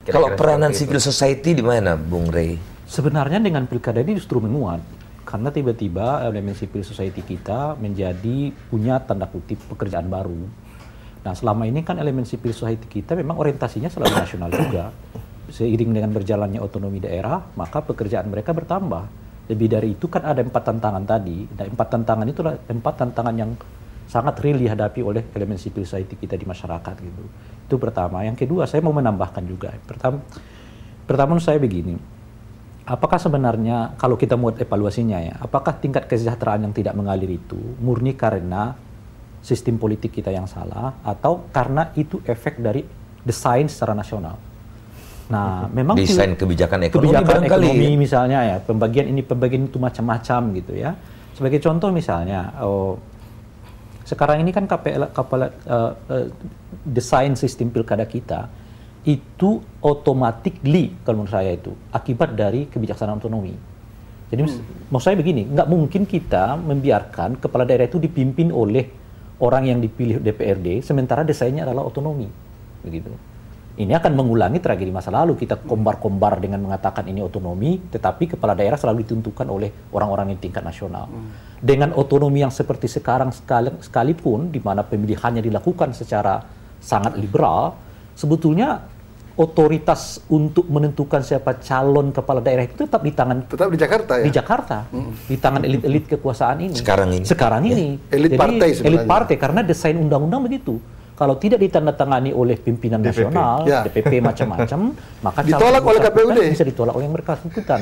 Kalau peranan civil society di mana, Bung Rey? Sebenarnya dengan pilkada ini justru menguat. Karena tiba-tiba elemen civil society kita menjadi punya tanda kutip pekerjaan baru. Nah selama ini kan elemen civil society kita memang orientasinya selalu nasional juga. Seiring dengan berjalannya otonomi daerah, maka pekerjaan mereka bertambah. Lebih dari itu kan ada 4 tantangan tadi. Dan 4 tantangan itu adalah 4 tantangan yang sangat real dihadapi oleh elemen civil society kita di masyarakat gitu. Itu pertama. Yang kedua, saya mau menambahkan juga. Pertama menurut saya begini. Apakah sebenarnya kalau kita mau evaluasinya ya, apakah tingkat kesejahteraan yang tidak mengalir itu murni karena sistem politik kita yang salah atau karena itu efek dari desain secara nasional? Nah, memang desain kebijakan ekonomi misalnya ya, pembagian itu macam-macam gitu ya. Sebagai contoh misalnya, sekarang ini kan desain sistem pilkada kita itu automatically kalau menurut saya itu akibat dari kebijaksanaan otonomi. Jadi maksud saya begini, nggak mungkin kita membiarkan kepala daerah itu dipimpin oleh orang yang dipilih DPRD sementara desainnya adalah otonomi, begitu. Ini akan mengulangi tragedi masa lalu, kita kombar-kombar dengan mengatakan ini otonomi, tetapi kepala daerah selalu ditentukan oleh orang-orang di tingkat nasional. Dengan otonomi yang seperti sekarang sekalipun, di mana pemilihannya dilakukan secara sangat liberal, sebetulnya otoritas untuk menentukan siapa calon kepala daerah itu tetap di Jakarta ya? Di Jakarta, di tangan elit-elit kekuasaan ini. Sekarang ini. Elit partai sebenarnya. Elit partai, karena desain undang-undang begitu. Kalau tidak ditandatangani oleh pimpinan nasional, DPP macam-macam, maka ditolak oleh KPUD. Bisa ditolak oleh yang bersangkutan.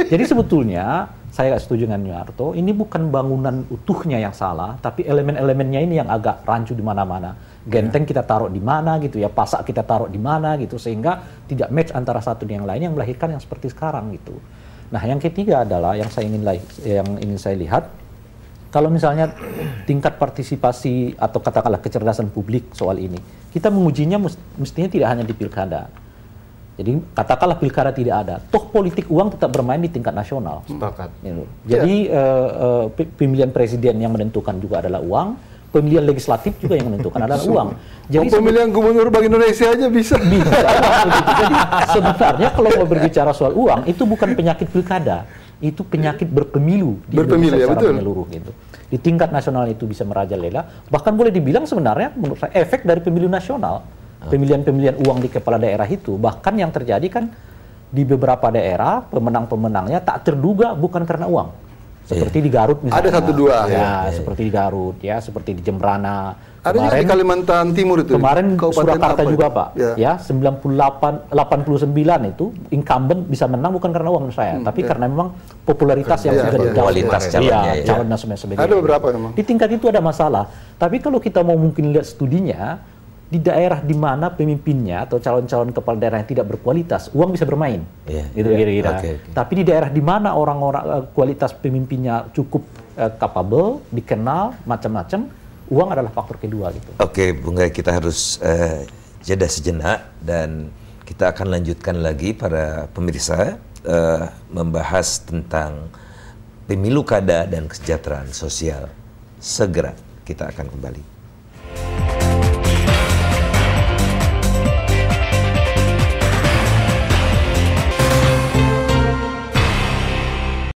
Jadi sebetulnya saya nggak setuju dengan Yunarto. Ini bukan bangunan utuhnya yang salah, tapi elemen-elemennya ini yang agak rancu di mana-mana. Genteng kita taruh di mana gitu ya, pasak kita taruh di mana gitu, sehingga tidak match antara satu dengan yang lain yang melahirkan yang seperti sekarang gitu. Nah yang ketiga adalah yang ingin saya lihat. Kalau misalnya tingkat partisipasi atau katakanlah kecerdasan publik soal ini, kita mengujinya mestinya tidak hanya di pilkada. Jadi katakanlah pilkada tidak ada, toh politik uang tetap bermain di tingkat nasional. Sepakat. Jadi pemilihan presiden yang menentukan juga adalah uang, pemilihan legislatif juga yang menentukan adalah uang. Jadi pemilihan gubernur Bank Indonesia aja bisa. Jadi sebenarnya kalau mau berbicara soal uang, itu bukan penyakit pilkada. Itu penyakit berpemilu di Indonesia secara menyeluruh gitu. Di tingkat nasional itu bisa merajalela, bahkan boleh dibilang sebenarnya menurut saya efek dari pemilu nasional, pemilihan uang di kepala daerah itu, bahkan yang terjadi kan di beberapa daerah pemenang-pemenangnya tak terduga bukan karena uang, seperti di Garut misalnya. Ada 1-2 seperti di Garut ya, seperti di Jembrana. Ada juga di Kalimantan Timur itu. Kemarin Surakarta juga Pak, ya 89 itu incumbent bisa menang bukan karena uang menurut saya, tapi karena memang popularitas yang sudah kualitas calonnya, calonnya sebagainya. Ada beberapa memang. Di tingkat itu ada masalah, tapi kalau kita mau mungkin lihat studinya, di daerah di mana pemimpinnya atau calon-calon kepala daerah yang tidak berkualitas, uang bisa bermain, gitu kira-kira. Tapi di daerah di mana orang-orang kualitas pemimpinnya cukup capable, dikenal, macam-macam, uang adalah faktor kedua gitu. Oke, Bung Rey, kita harus jeda sejenak dan kita akan lanjutkan lagi para pemirsa membahas tentang pemilu kada dan kesejahteraan sosial. Segera kita akan kembali.